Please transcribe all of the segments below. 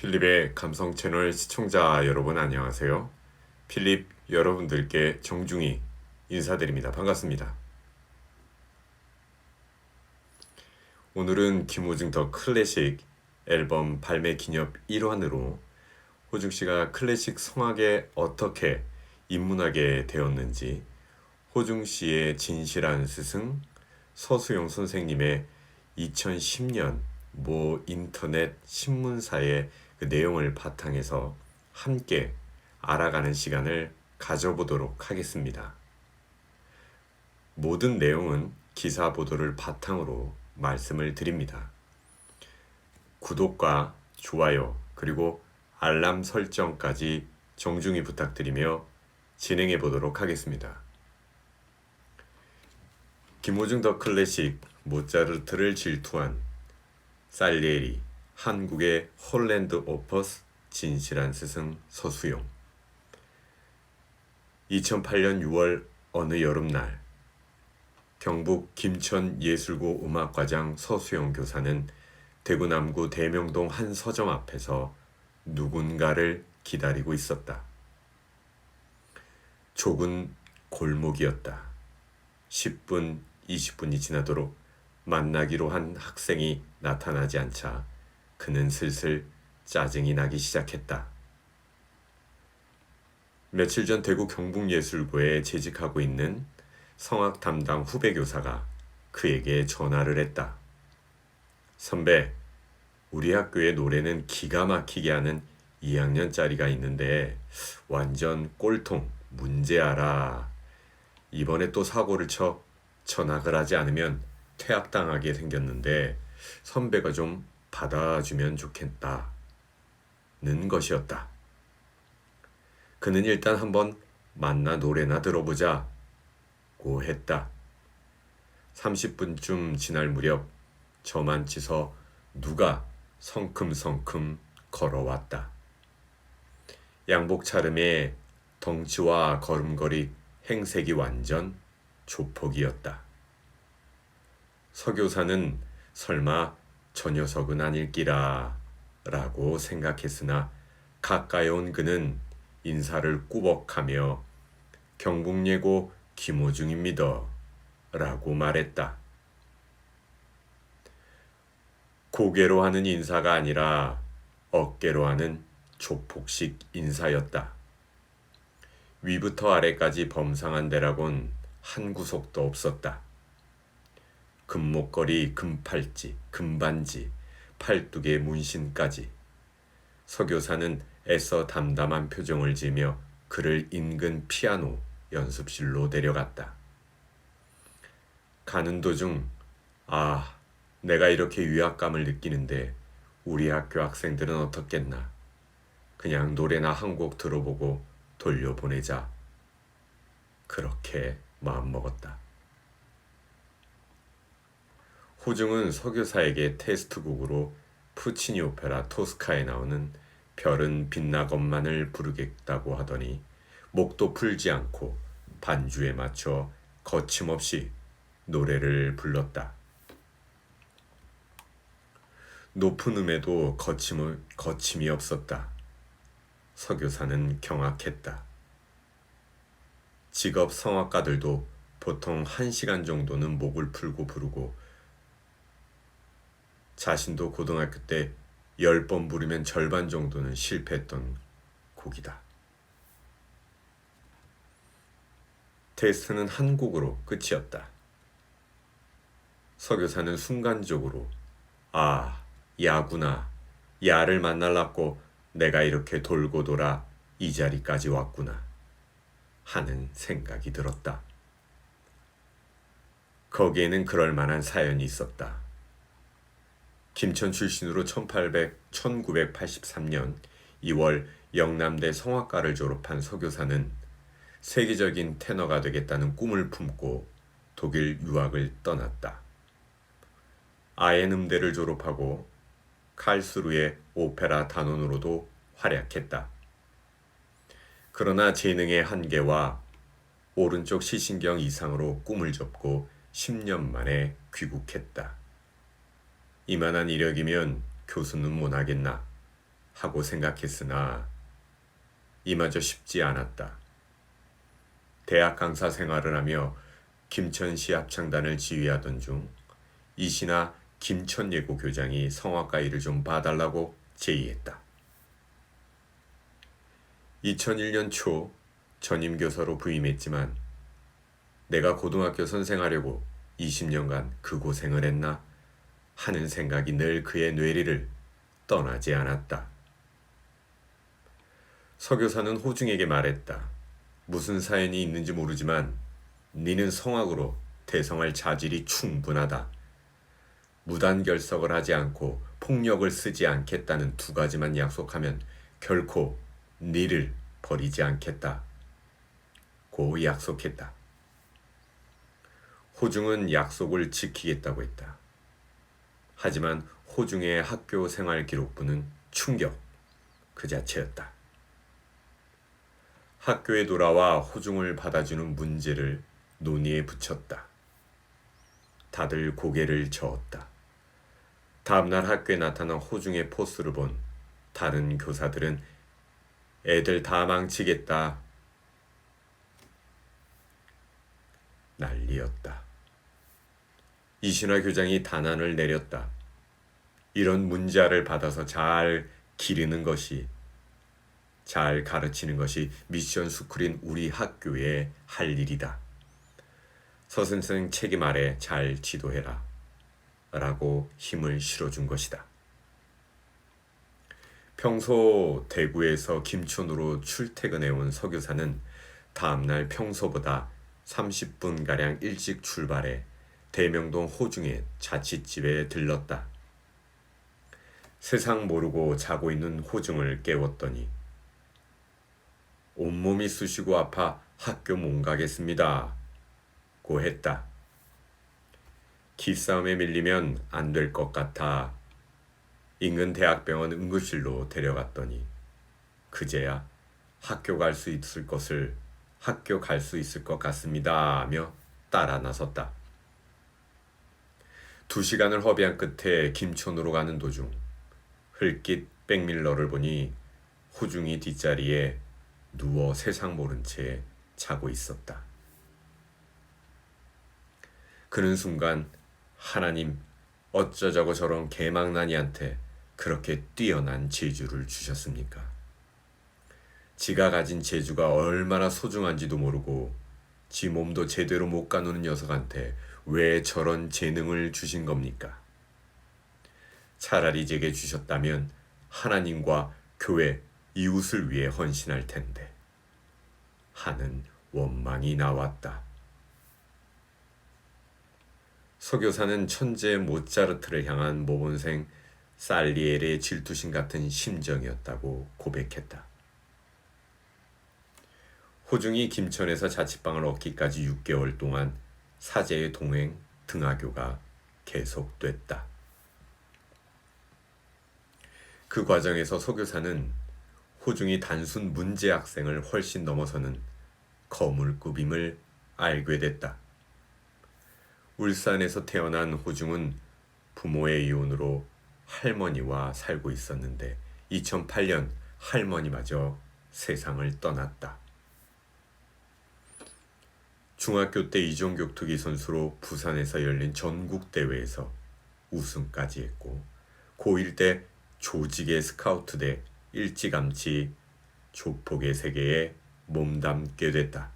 필립의 감성 채널 시청자 여러분 안녕하세요. 필립 여러분들께 정중히 인사드립니다. 반갑습니다. 오늘은 김호중 더 클래식 앨범 발매 기념 1화으로 호중 씨가 클래식 성악에 어떻게 입문하게 되었는지, 호중 씨의 진실한 스승 서수용 선생님의 2010년 모 인터넷 신문사의 그 내용을 바탕해서 함께 알아가는 시간을 가져보도록 하겠습니다. 모든 내용은 기사 보도를 바탕으로 말씀을 드립니다. 구독과 좋아요 그리고 알람 설정까지 정중히 부탁드리며 진행해 보도록 하겠습니다. 김호중 더 클래식 모차르트를 질투한 살리에리 한국의 홀랜드 오퍼스 진실한 스승 서수용. 2008년 6월 어느 여름날 경북 김천예술고 음악과장 서수용 교사는 대구 남구 대명동 한 서점 앞에서 누군가를 기다리고 있었다. 좁은 골목이었다. 10분, 20분이 지나도록 만나기로 한 학생이 나타나지 않자 그는 슬슬 짜증이 나기 시작했다. 며칠 전 대구 경북예술고에 재직하고 있는 성악 담당 후배 교사가 그에게 전화를 했다. 선배, 우리 학교에 노래는 기가 막히게 하는 2학년짜리가 있는데 완전 꼴통, 문제아라. 이번에 또 사고를 쳐 전학을 하지 않으면 퇴학당하게 생겼는데 선배가 좀 받아주면 좋겠다. 는 것이었다. 그는 일단 한번 만나 노래나 들어보자 고 했다. 30분쯤 지날 무렵 저만치서 누가 성큼성큼 걸어왔다. 양복 차림에 덩치와 걸음걸이 행색이 완전 조폭이었다. 서교사는 설마 저 녀석은 아닐기라 라고 생각했으나 가까이 온 그는 인사를 꾸벅하며 경북예고 김호중입니다 라고 말했다. 고개로 하는 인사가 아니라 어깨로 하는 조폭식 인사였다. 위부터 아래까지 범상한 데라곤 한 구석도 없었다. 금목걸이, 금팔찌, 금반지, 팔뚝에 문신까지. 서교사는 애써 담담한 표정을 지으며 그를 인근 피아노 연습실로 데려갔다. 가는 도중 내가 이렇게 위압감을 느끼는데 우리 학교 학생들은 어떻겠나. 그냥 노래나 한 곡 들어보고 돌려보내자. 그렇게 마음먹었다. 호중은 서교사에게 테스트곡으로 푸치니 오페라 토스카에 나오는 별은 빛나건만을 부르겠다고 하더니 목도 풀지 않고 반주에 맞춰 거침없이 노래를 불렀다. 높은 음에도 거침이 없었다. 서교사는 경악했다. 직업 성악가들도 보통 1시간 정도는 목을 풀고 부르고 자신도 고등학교 때 10번 부르면 절반 정도는 실패했던 곡이다. 테스트는 한 곡으로 끝이었다. 서교사는 순간적으로 야구나. 야를 만날라고 내가 이렇게 돌고 돌아 이 자리까지 왔구나 하는 생각이 들었다. 거기에는 그럴 만한 사연이 있었다. 김천 출신으로 1983년 2월 영남대 성악과를 졸업한 서교사는 세계적인 테너가 되겠다는 꿈을 품고 독일 유학을 떠났다. 아엔 음대를 졸업하고 칼스루의 오페라 단원으로도 활약했다. 그러나 재능의 한계와 오른쪽 시신경 이상으로 꿈을 접고 10년 만에 귀국했다. 이만한 이력이면 교수는 못하겠나 하고 생각했으나 이마저 쉽지 않았다. 대학 강사 생활을 하며 김천시 합창단을 지휘하던 중 이신아 김천예고 교장이 성악가 일을 좀 봐달라고 제의했다. 2001년 초 전임 교사로 부임했지만 내가 고등학교 선생하려고 20년간 그 고생을 했나 하는 생각이 늘 그의 뇌리를 떠나지 않았다. 서교사는 호중에게 말했다. 무슨 사연이 있는지 모르지만 니는 성악으로 대성할 자질이 충분하다. 무단결석을 하지 않고 폭력을 쓰지 않겠다는 두 가지만 약속하면 결코 니를 버리지 않겠다. 고 약속했다. 호중은 약속을 지키겠다고 했다. 하지만 호중의 학교 생활 기록부는 충격 그 자체였다. 학교에 돌아와 호중을 받아주는 문제를 논의에 붙였다. 다들 고개를 저었다. 다음날 학교에 나타난 호중의 포스를 본 다른 교사들은 애들 다 망치겠다. 난리였다. 이신화 교장이 단안을 내렸다. 이런 문자를 받아서 잘 기르는 것이, 잘 가르치는 것이 미션 스쿨인 우리 학교의 할 일이다. 서선생 책임 아래 잘 지도해라. 라고 힘을 실어준 것이다. 평소 대구에서 김천으로 출퇴근해온 서교사는 다음날 평소보다 30분가량 일찍 출발해 대명동 호중의 자취집에 들렀다. 세상 모르고 자고 있는 호중을 깨웠더니 온몸이 쑤시고 아파 학교 못 가겠습니다. 고 했다. 기싸움에 밀리면 안 될 것 같아 인근 대학병원 응급실로 데려갔더니 그제야 학교 갈 수 있을 것 같습니다 하며 따라 나섰다. 2시간을 허비한 끝에 김천으로 가는 도중 흘낏 백밀러를 보니 호중이 뒷자리에 누워 세상 모른 채 자고 있었다. 그는 순간 하나님 어쩌자고 저런 개망나니한테 그렇게 뛰어난 재주를 주셨습니까? 지가 가진 재주가 얼마나 소중한지도 모르고 지 몸도 제대로 못 가누는 녀석한테 왜 저런 재능을 주신 겁니까? 차라리 제게 주셨다면 하나님과 교회, 이웃을 위해 헌신할 텐데 하는 원망이 나왔다. 서교사는 천재 모차르트를 향한 모범생 살리엘의 질투심 같은 심정이었다고 고백했다. 호중이 김천에서 자취방을 얻기까지 6개월 동안 사제의 동행 등하교가 계속됐다. 그 과정에서 서교사는 호중이 단순 문제 학생을 훨씬 넘어서는 거물급임을 알게 됐다. 울산에서 태어난 호중은 부모의 이혼으로 할머니와 살고 있었는데 2008년 할머니마저 세상을 떠났다. 중학교 때 이종격투기 선수로 부산에서 열린 전국대회에서 우승까지 했고 고1 때 조직의 스카우트대 일찌감치 조폭의 세계에 몸담게 됐다.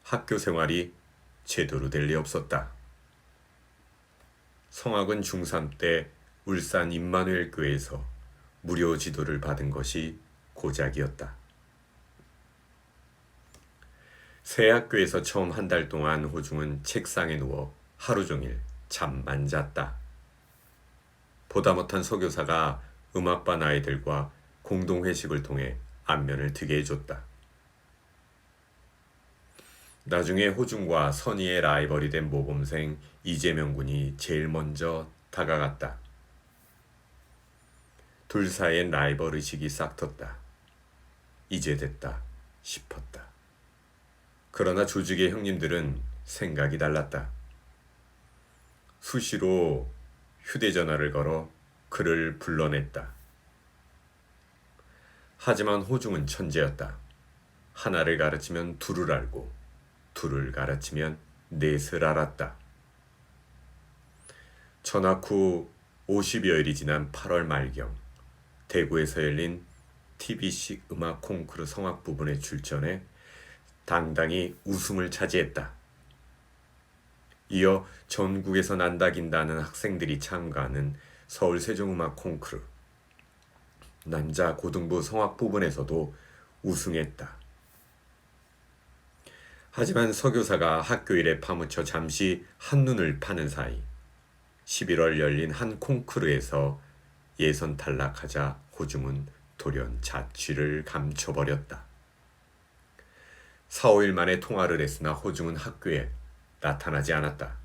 학교 생활이 제대로 될 리 없었다. 성악은 중3 때 울산 임마누엘 교회에서 무료 지도를 받은 것이 고작이었다. 새 학교에서 처음 한 달 동안 호중은 책상에 누워 하루 종일 잠만 잤다. 보다 못한 서교사가 음악반 아이들과 공동회식을 통해 안면을 트게 해줬다. 나중에 호중과 선의의 라이벌이 된 모범생 이재명 군이 제일 먼저 다가갔다. 둘 사이엔 라이벌 의식이 싹 텄다. 이제 됐다 싶었다. 그러나 조직의 형님들은 생각이 달랐다. 수시로 휴대전화를 걸어 그를 불러냈다. 하지만 호중은 천재였다. 하나를 가르치면 둘을 알고 둘을 가르치면 넷을 알았다. 전학 후 50여일이 지난 8월 말경 대구에서 열린 TBC 음악 콩쿠르 성악 부분에 출전해 당당히 우승을 차지했다. 이어 전국에서 난다긴다는 학생들이 참가하는 서울 세종음악 콩쿠르 남자 고등부 성악 부분에서도 우승했다. 하지만 서교사가 학교 일에 파묻혀 잠시 한눈을 파는 사이 11월 열린 한 콩쿠르에서 예선 탈락하자 호중은 돌연 자취를 감춰버렸다. 4, 5일 만에 통화를 했으나 호중은 학교에 나타나지 않았다.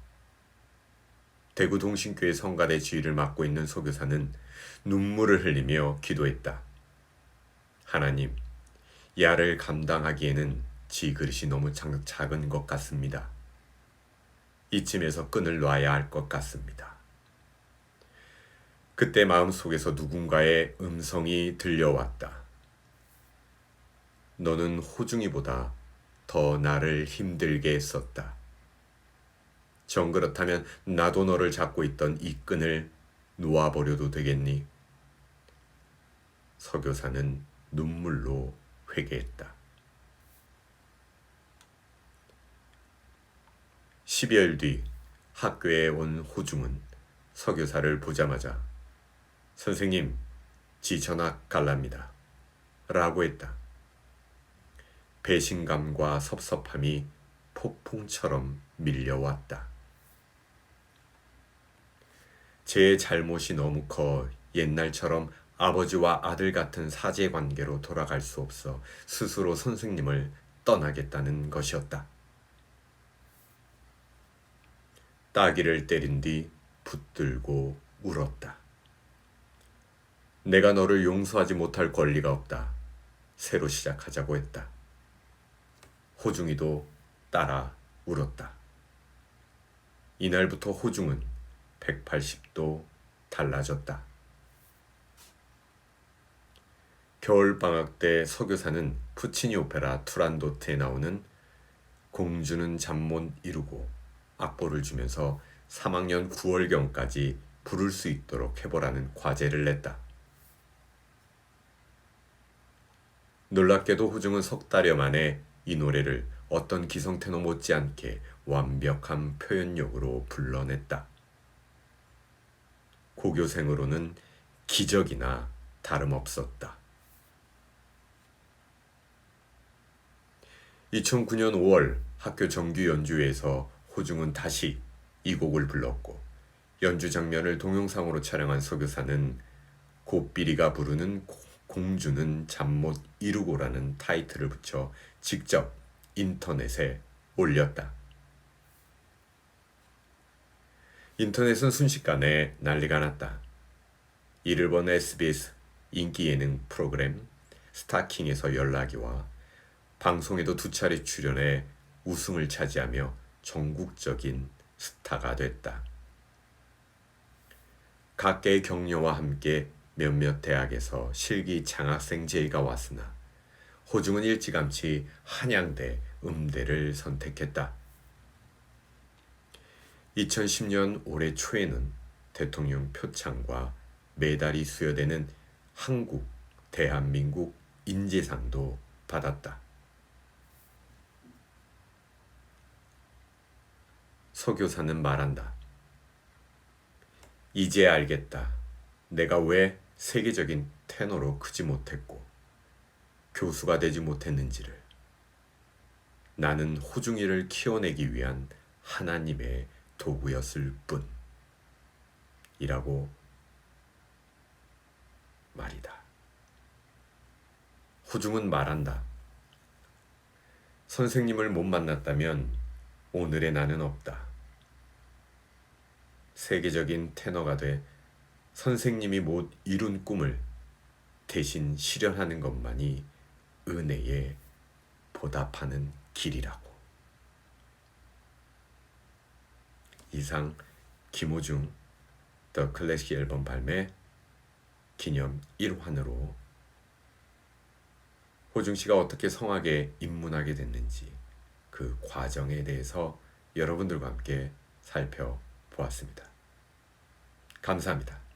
대구 동신교회 성가대 지휘를 맡고 있는 소교사는 눈물을 흘리며 기도했다. 하나님, 야를 감당하기에는 지 그릇이 너무 작은 것 같습니다. 이쯤에서 끈을 놔야 할 것 같습니다. 그때 마음속에서 누군가의 음성이 들려왔다. 너는 호중이보다 더 나를 힘들게 했었다. 정 그렇다면 나도 너를 잡고 있던 이 끈을 놓아버려도 되겠니? 서교사는 눈물로 회개했다. 12일 뒤 학교에 온 호중은 서교사를 보자마자 선생님, 지 전학 갈랍니다. 라고 했다. 배신감과 섭섭함이 폭풍처럼 밀려왔다. 제 잘못이 너무 커 옛날처럼 아버지와 아들 같은 사제관계로 돌아갈 수 없어 스스로 선생님을 떠나겠다는 것이었다. 따귀를 때린 뒤 붙들고 울었다. 내가 너를 용서하지 못할 권리가 없다. 새로 시작하자고 했다. 호중이도 따라 울었다. 이날부터 호중은 180도 달라졌다. 겨울방학 때 서교사는 푸치니 오페라 투란도트에 나오는 공주는 잠 못 이루고 악보를 주면서 3학년 9월경까지 부를 수 있도록 해보라는 과제를 냈다. 놀랍게도 호중은 석 달여 만에 이 노래를 어떤 기성테너 못지않게 완벽한 표현력으로 불러냈다. 고교생으로는 기적이나 다름없었다. 2009년 5월 학교 정규 연주회에서 호중은 다시 이 곡을 불렀고 연주 장면을 동영상으로 촬영한 서교사는 고삐리가 부르는 공주는 잠 못 이루고라는 타이틀을 붙여 직접 인터넷에 올렸다. 인터넷은 순식간에 난리가 났다. 이를 본 SBS 인기 예능 프로그램 스타킹에서 연락이 와 방송에도 2차례 출연해 우승을 차지하며 전국적인 스타가 됐다. 각계의 격려와 함께 몇몇 대학에서 실기 장학생 제의가 왔으나 호중은 일찌감치 한양대 음대를 선택했다. 2010년 올해 초에는 대통령 표창과 메달이 수여되는 한국 대한민국 인재상도 받았다. 서교사는 말한다. 이제 알겠다. 내가 왜 세계적인 테너로 크지 못했고 교수가 되지 못했는지를. 나는 호중이를 키워내기 위한 하나님의 도구였을 뿐 이라고 말이다. 호중은 말한다. 선생님을 못 만났다면 오늘의 나는 없다. 세계적인 테너가 돼 선생님이 못 이룬 꿈을 대신 실현하는 것만이 은혜에 보답하는 길이라고. 이상 김호중 더 클래식 앨범 발매 기념 1환으로 호중 씨가 어떻게 성악에 입문하게 됐는지 그 과정에 대해서 여러분들과 함께 살펴보았습니다. 감사합니다.